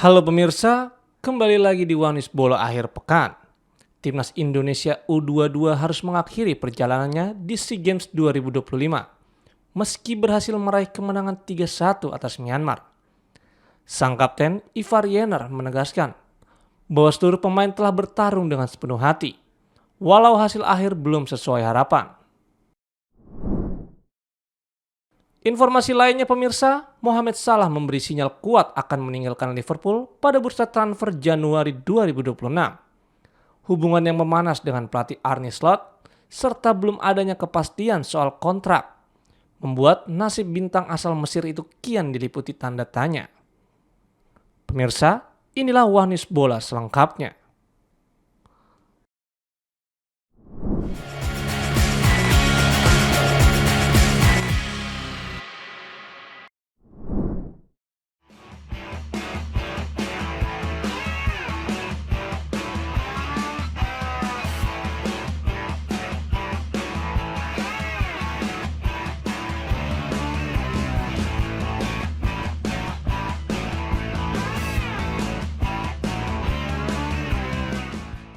Halo pemirsa, kembali lagi di Wanis Bola akhir pekan. Timnas Indonesia U22 harus mengakhiri perjalanannya di SEA Games 2025 meski berhasil meraih kemenangan 3-1 atas Myanmar. Sang kapten Ivar Jenner menegaskan bahwa seluruh pemain telah bertarung dengan sepenuh hati, walau hasil akhir belum sesuai harapan. Informasi lainnya pemirsa, Mohamed Salah memberi sinyal kuat akan meninggalkan Liverpool pada bursa transfer Januari 2026. Hubungan yang memanas dengan pelatih Arne Slot serta belum adanya kepastian soal kontrak membuat nasib bintang asal Mesir itu kian diliputi tanda tanya. Pemirsa, inilah Wanis Bola selengkapnya.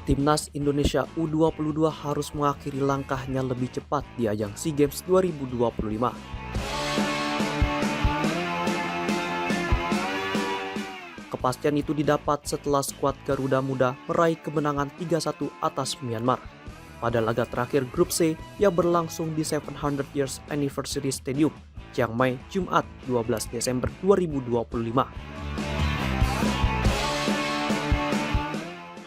Timnas Indonesia U22 harus mengakhiri langkahnya lebih cepat di ajang SEA Games 2025. Kepastian itu didapat setelah skuad Garuda Muda meraih kemenangan 3-1 atas Myanmar pada laga terakhir grup C yang berlangsung di 700 Years Anniversary Stadium, Chiang Mai, Jumat 12 Desember 2025.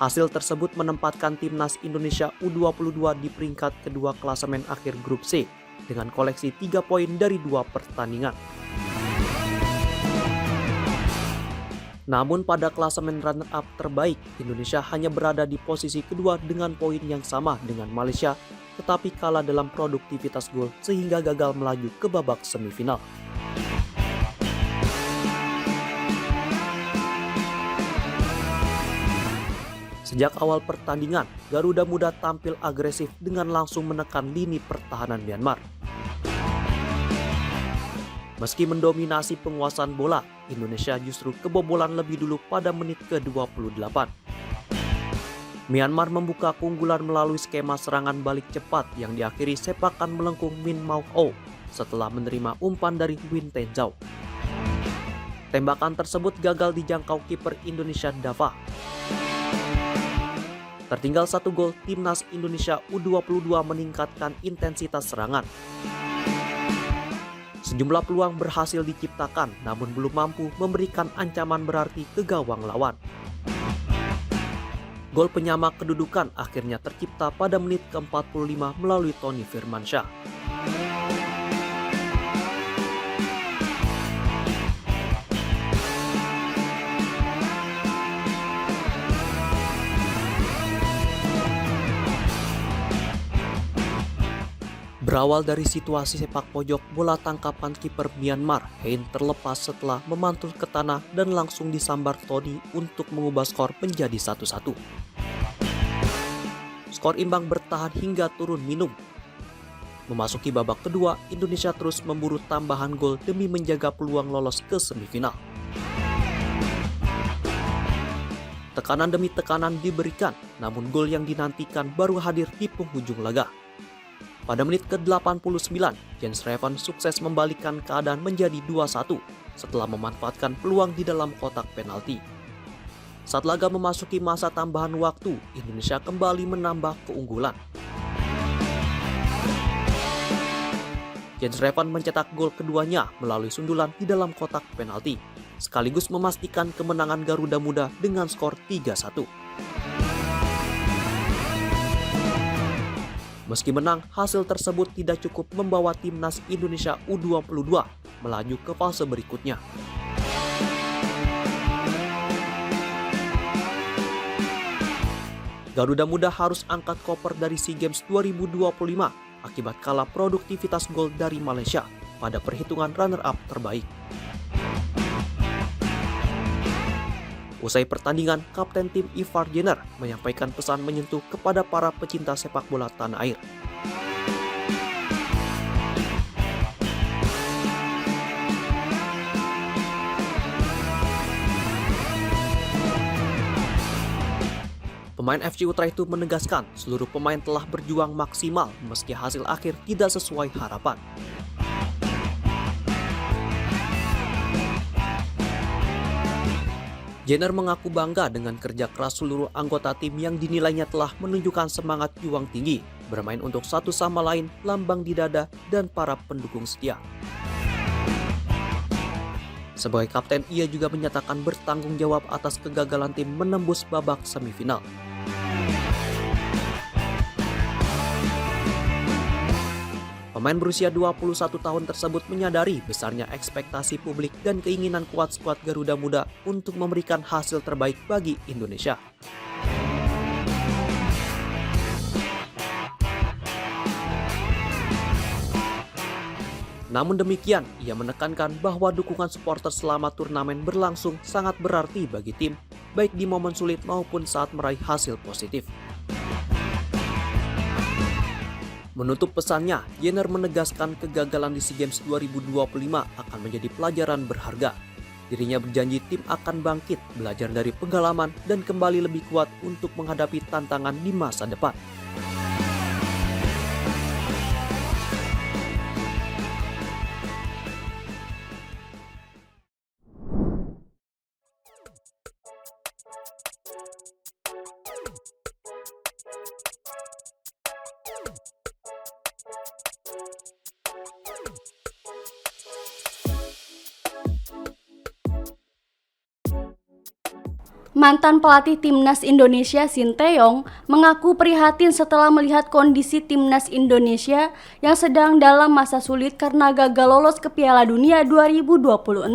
Hasil tersebut menempatkan Timnas Indonesia U22 di peringkat kedua klasemen akhir grup C dengan koleksi 3 poin dari 2 pertandingan. Namun pada klasemen runner-up terbaik, Indonesia hanya berada di posisi kedua dengan poin yang sama dengan Malaysia, tetapi kalah dalam produktivitas gol sehingga gagal melaju ke babak semifinal. Sejak awal pertandingan, Garuda Muda tampil agresif dengan langsung menekan lini pertahanan Myanmar. Meski mendominasi penguasaan bola, Indonesia justru kebobolan lebih dulu pada menit ke-28. Myanmar membuka keunggulan melalui skema serangan balik cepat yang diakhiri sepakan melengkung Min Maung Oh setelah menerima umpan dari Win Ten Zhao. Tembakan tersebut gagal dijangkau kiper Indonesia Dava. Tertinggal 1 gol, Timnas Indonesia U22 meningkatkan intensitas serangan. Sejumlah peluang berhasil diciptakan namun belum mampu memberikan ancaman berarti ke gawang lawan. Gol penyama kedudukan akhirnya tercipta pada menit ke-45 melalui Tony Firmansyah. Berawal dari situasi sepak pojok, bola tangkapan kiper Myanmar, Hein terlepas setelah memantul ke tanah dan langsung disambar Tony untuk mengubah skor menjadi 1-1. Skor imbang bertahan hingga turun minum. Memasuki babak kedua, Indonesia terus memburu tambahan gol demi menjaga peluang lolos ke semifinal. Tekanan demi tekanan diberikan, namun gol yang dinantikan baru hadir di penghujung laga. Pada menit ke-89, Jens Revan sukses membalikkan keadaan menjadi 2-1 setelah memanfaatkan peluang di dalam kotak penalti. Saat laga memasuki masa tambahan waktu, Indonesia kembali menambah keunggulan. Jens Revan mencetak gol keduanya melalui sundulan di dalam kotak penalti, sekaligus memastikan kemenangan Garuda Muda dengan skor 3-1. Meski menang, hasil tersebut tidak cukup membawa Timnas Indonesia U22 melaju ke fase berikutnya. Garuda Muda harus angkat koper dari SEA Games 2025 akibat kalah produktivitas gol dari Malaysia pada perhitungan runner-up terbaik. Usai pertandingan, Kapten tim Ivar Jenner menyampaikan pesan menyentuh kepada para pecinta sepak bola tanah air. Pemain FC Utrecht itu menegaskan seluruh pemain telah berjuang maksimal meski hasil akhir tidak sesuai harapan. Jenner mengaku bangga dengan kerja keras seluruh anggota tim yang dinilainya telah menunjukkan semangat juang tinggi, bermain untuk satu sama lain, lambang di dada, dan para pendukung setia. Sebagai kapten, ia juga menyatakan bertanggung jawab atas kegagalan tim menembus babak semifinal. Pemain berusia 21 tahun tersebut menyadari besarnya ekspektasi publik dan keinginan kuat skuad Garuda Muda untuk memberikan hasil terbaik bagi Indonesia. Namun demikian, ia menekankan bahwa dukungan supporter selama turnamen berlangsung sangat berarti bagi tim, baik di momen sulit maupun saat meraih hasil positif. Menutup pesannya, Jenner menegaskan kegagalan di SEA Games 2025 akan menjadi pelajaran berharga. Dirinya berjanji tim akan bangkit, belajar dari pengalaman, dan kembali lebih kuat untuk menghadapi tantangan di masa depan. Mantan pelatih Timnas Indonesia Sinteyong mengaku prihatin setelah melihat kondisi Timnas Indonesia yang sedang dalam masa sulit karena gagal lolos ke Piala Dunia 2026.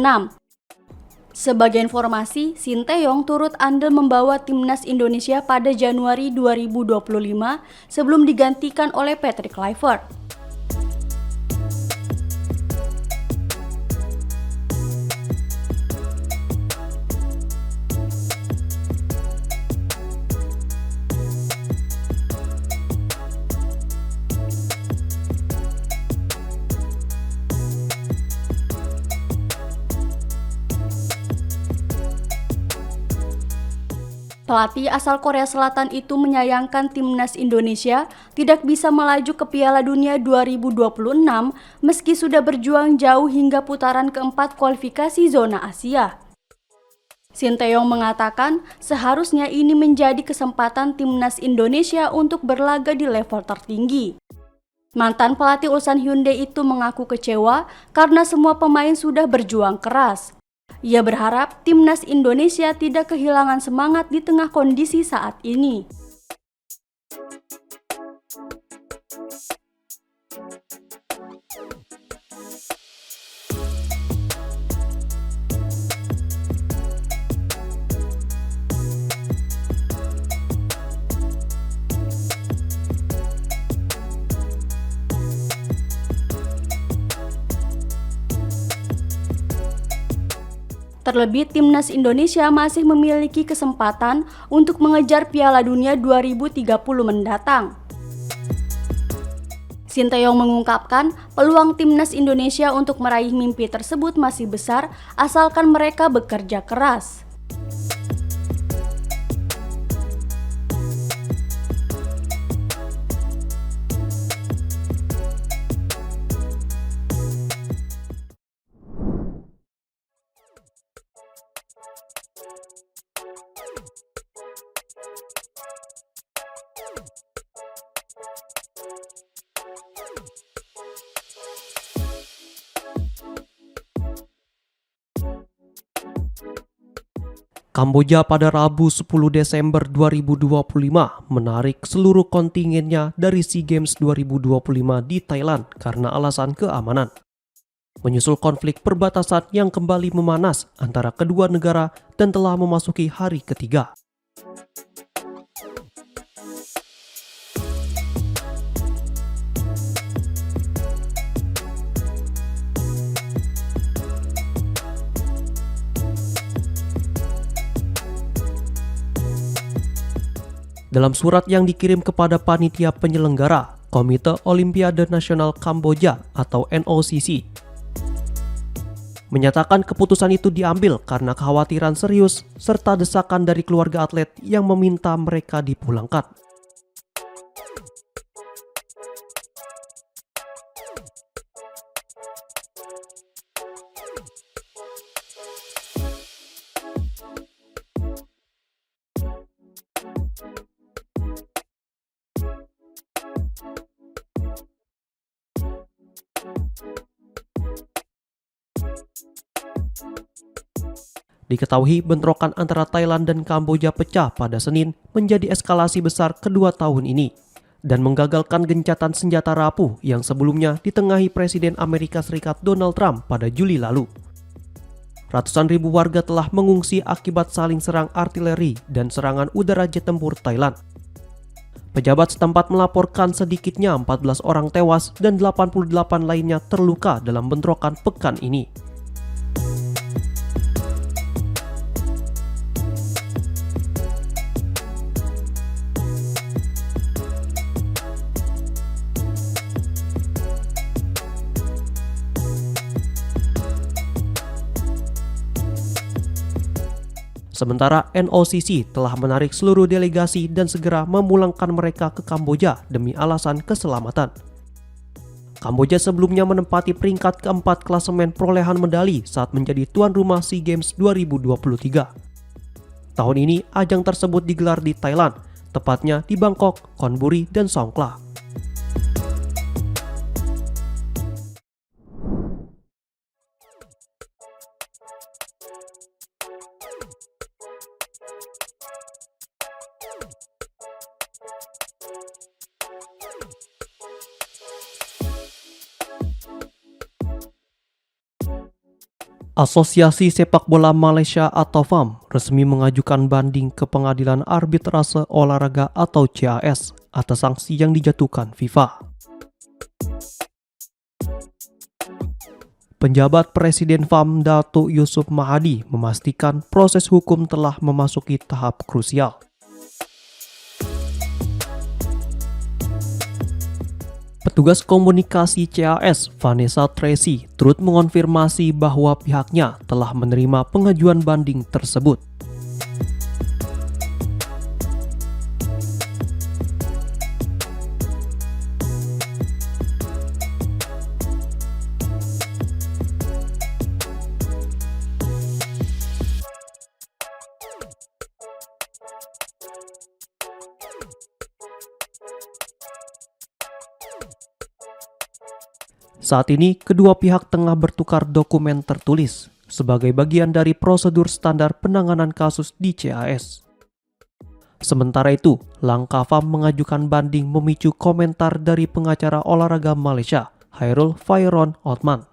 Sebagai informasi, Sinteyong turut andil membawa Timnas Indonesia pada Januari 2025 sebelum digantikan oleh Patrick Kluivert. Pelatih asal Korea Selatan itu menyayangkan Timnas Indonesia tidak bisa melaju ke Piala Dunia 2026 meski sudah berjuang jauh hingga putaran keempat kualifikasi zona Asia. Sinteyong mengatakan seharusnya ini menjadi kesempatan Timnas Indonesia untuk berlaga di level tertinggi. Mantan pelatih Ulsan Hyundai itu mengaku kecewa karena semua pemain sudah berjuang keras. Ia berharap Timnas Indonesia tidak kehilangan semangat di tengah kondisi saat ini. Terlebih, Timnas Indonesia masih memiliki kesempatan untuk mengejar Piala Dunia 2030 mendatang. Sinteyong mengungkapkan peluang Timnas Indonesia untuk meraih mimpi tersebut masih besar asalkan mereka bekerja keras. Kamboja pada Rabu 10 Desember 2025 menarik seluruh kontingennya dari SEA Games 2025 di Thailand karena alasan keamanan. Menyusul konflik perbatasan yang kembali memanas antara kedua negara dan telah memasuki hari ketiga. Dalam surat yang dikirim kepada panitia penyelenggara, Komite Olimpiade Nasional Kamboja atau NOCC, menyatakan keputusan itu diambil karena kekhawatiran serius serta desakan dari keluarga atlet yang meminta mereka dipulangkan. Diketahui bentrokan antara Thailand dan Kamboja pecah pada Senin menjadi eskalasi besar kedua tahun ini dan menggagalkan gencatan senjata rapuh yang sebelumnya ditengahi Presiden Amerika Serikat Donald Trump pada Juli lalu. Ratusan ribu warga telah mengungsi akibat saling serang artileri dan serangan udara jet tempur Thailand. Pejabat setempat melaporkan sedikitnya 14 orang tewas dan 88 lainnya terluka dalam bentrokan pekan ini. Sementara NOCC telah menarik seluruh delegasi dan segera memulangkan mereka ke Kamboja demi alasan keselamatan. Kamboja sebelumnya menempati peringkat keempat klasemen perolehan medali saat menjadi tuan rumah SEA Games 2023. Tahun ini ajang tersebut digelar di Thailand, tepatnya di Bangkok, Chonburi, dan Songkhla. Asosiasi Sepak Bola Malaysia atau FAM resmi mengajukan banding ke Pengadilan Arbitrase Olahraga atau CAS atas sanksi yang dijatuhkan FIFA. Penjabat Presiden FAM Datuk Yusof Mahadi memastikan proses hukum telah memasuki tahap krusial. Petugas komunikasi CAS, Vanessa Tracy, turut mengonfirmasi bahwa pihaknya telah menerima pengajuan banding tersebut. Saat ini, kedua pihak tengah bertukar dokumen tertulis sebagai bagian dari prosedur standar penanganan kasus di CAS. Sementara itu, langkah FAM mengajukan banding memicu komentar dari pengacara olahraga Malaysia, Hairul Fairon Othman.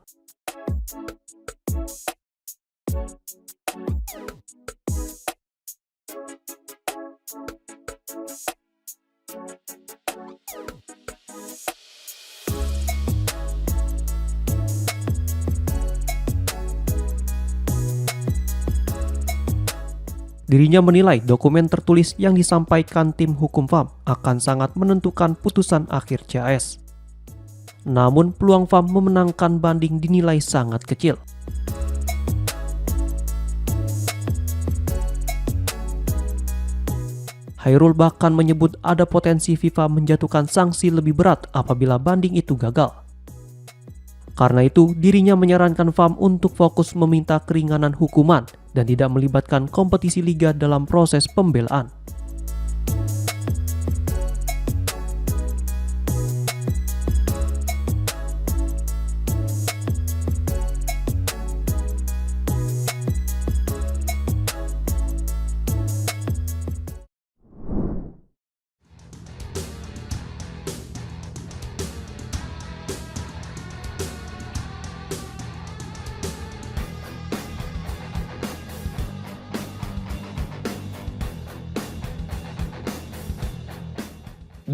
Dirinya menilai dokumen tertulis yang disampaikan tim hukum FAM akan sangat menentukan putusan akhir CAS. Namun peluang FAM memenangkan banding dinilai sangat kecil. Hairul bahkan menyebut ada potensi FIFA menjatuhkan sanksi lebih berat apabila banding itu gagal. Karena itu, dirinya menyarankan FAM untuk fokus meminta keringanan hukuman dan tidak melibatkan kompetisi liga dalam proses pembelaan.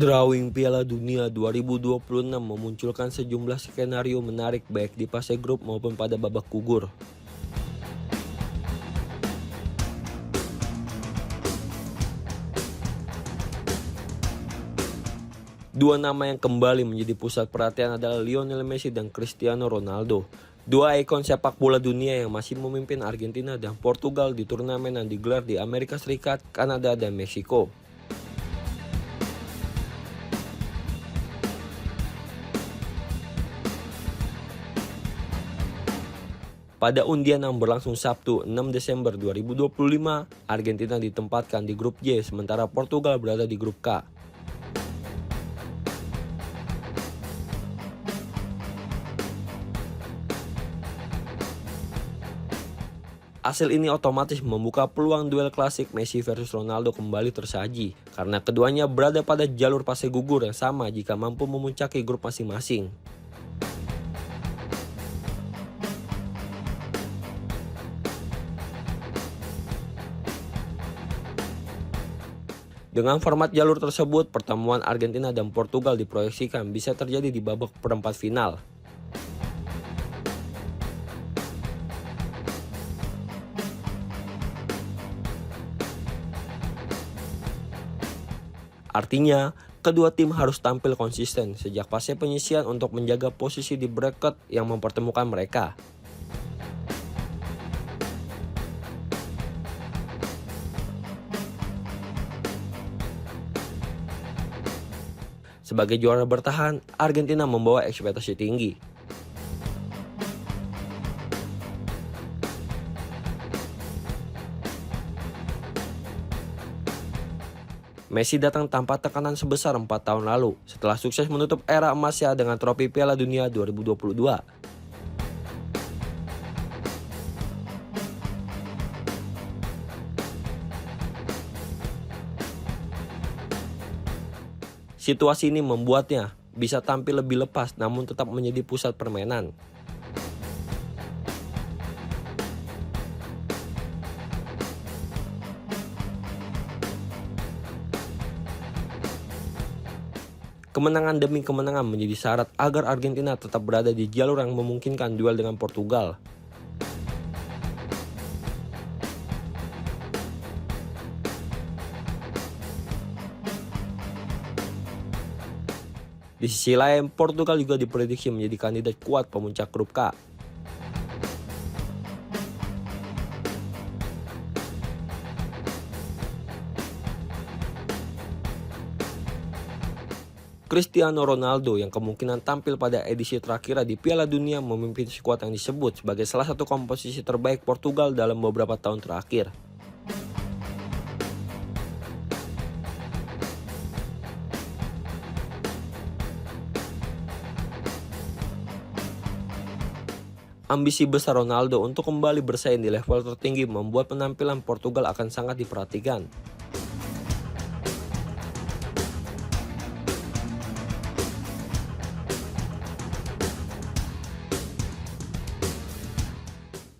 Drawing Piala Dunia 2026 memunculkan sejumlah skenario menarik baik di fase grup maupun pada babak gugur. Dua nama yang kembali menjadi pusat perhatian adalah Lionel Messi dan Cristiano Ronaldo. Dua ikon sepak bola dunia yang masih memimpin Argentina dan Portugal di turnamen yang digelar di Amerika Serikat, Kanada, dan Meksiko. Pada undian yang berlangsung Sabtu 6 Desember 2025, Argentina ditempatkan di grup J sementara Portugal berada di grup K. Hasil ini otomatis membuka peluang duel klasik Messi versus Ronaldo kembali tersaji, karena keduanya berada pada jalur fase gugur yang sama jika mampu memuncaki grup masing-masing. Dengan format jalur tersebut, pertemuan Argentina dan Portugal diproyeksikan bisa terjadi di babak perempat final. Artinya, kedua tim harus tampil konsisten sejak fase penyisihan untuk menjaga posisi di bracket yang mempertemukan mereka. Sebagai juara bertahan, Argentina membawa ekspektasi tinggi. Messi datang tanpa tekanan sebesar 4 tahun lalu setelah sukses menutup era emasnya dengan trofi Piala Dunia 2022. Situasi ini membuatnya bisa tampil lebih lepas namun tetap menjadi pusat permainan. Kemenangan demi kemenangan menjadi syarat agar Argentina tetap berada di jalur yang memungkinkan duel dengan Portugal. Di sisi lain, Portugal juga diprediksi menjadi kandidat kuat pemuncak grup K. Cristiano Ronaldo yang kemungkinan tampil pada edisi terakhir di Piala Dunia memimpin skuad yang disebut sebagai salah satu komposisi terbaik Portugal dalam beberapa tahun terakhir. Ambisi besar Ronaldo untuk kembali bersaing di level tertinggi membuat penampilan Portugal akan sangat diperhatikan.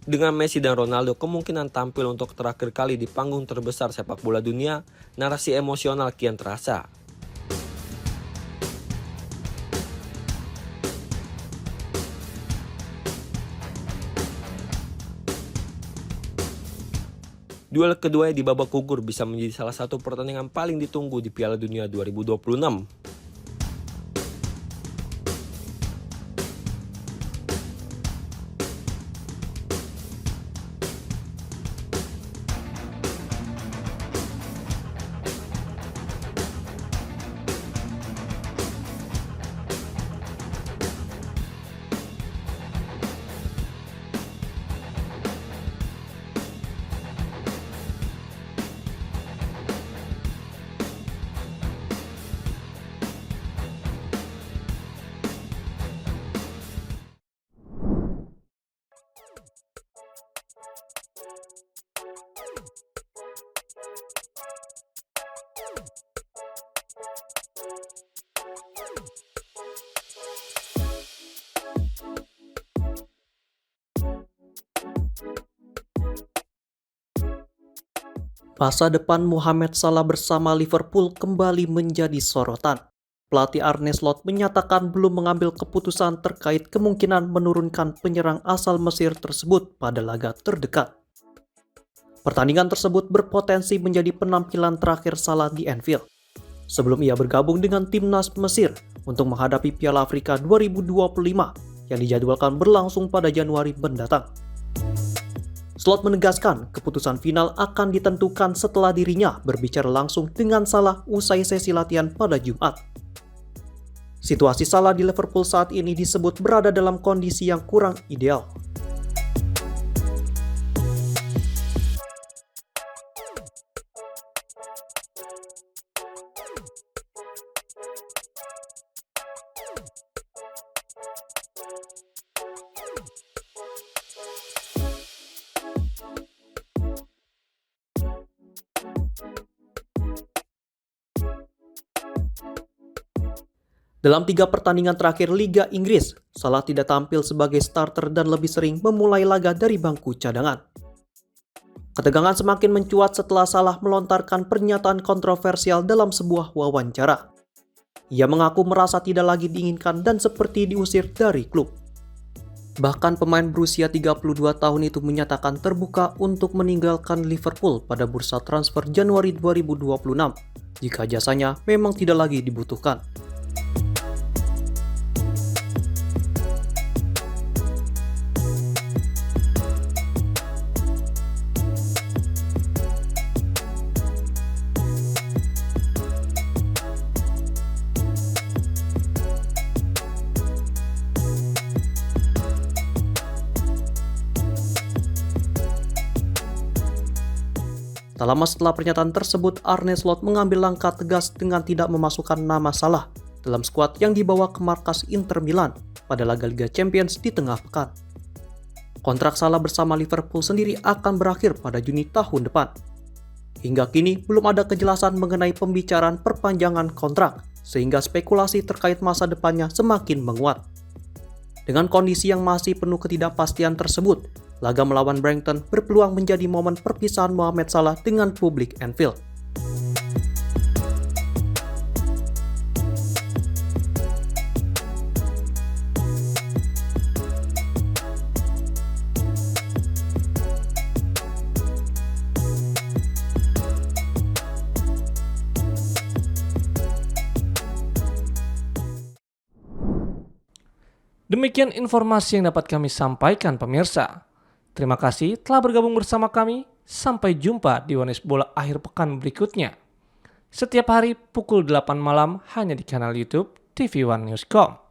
Dengan Messi dan Ronaldo kemungkinan tampil untuk terakhir kali di panggung terbesar sepak bola dunia, narasi emosional kian terasa. Duel keduanya di babak gugur bisa menjadi salah satu pertandingan paling ditunggu di Piala Dunia 2026. Masa depan Mohamed Salah bersama Liverpool kembali menjadi sorotan. Pelatih Arne Slot menyatakan belum mengambil keputusan terkait kemungkinan menurunkan penyerang asal Mesir tersebut pada laga terdekat. Pertandingan tersebut berpotensi menjadi penampilan terakhir Salah di Anfield sebelum ia bergabung dengan timnas Mesir untuk menghadapi Piala Afrika 2025 yang dijadwalkan berlangsung pada Januari mendatang. Slot menegaskan keputusan final akan ditentukan setelah dirinya berbicara langsung dengan Salah usai sesi latihan pada Jumat. Situasi Salah di Liverpool saat ini disebut berada dalam kondisi yang kurang ideal. Dalam 3 pertandingan terakhir Liga Inggris, Salah tidak tampil sebagai starter dan lebih sering memulai laga dari bangku cadangan. Ketegangan semakin mencuat setelah Salah melontarkan pernyataan kontroversial dalam sebuah wawancara. Ia mengaku merasa tidak lagi diinginkan dan seperti diusir dari klub. Bahkan pemain berusia 32 tahun itu menyatakan terbuka untuk meninggalkan Liverpool pada bursa transfer Januari 2026 jika jasanya memang tidak lagi dibutuhkan. Tak lama setelah pernyataan tersebut, Arne Slot mengambil langkah tegas dengan tidak memasukkan nama Salah dalam skuad yang dibawa ke markas Inter Milan pada laga Liga Champions di tengah pekan. Kontrak Salah bersama Liverpool sendiri akan berakhir pada Juni tahun depan. Hingga kini belum ada kejelasan mengenai pembicaraan perpanjangan kontrak, sehingga spekulasi terkait masa depannya semakin menguat. Dengan kondisi yang masih penuh ketidakpastian tersebut, laga melawan Brighton berpeluang menjadi momen perpisahan Mohamed Salah dengan publik Anfield. Demikian informasi yang dapat kami sampaikan pemirsa. Terima kasih telah bergabung bersama kami. Sampai jumpa di Wanes Bola akhir pekan berikutnya. Setiap hari pukul 8 malam hanya di kanal YouTube TV One News.com.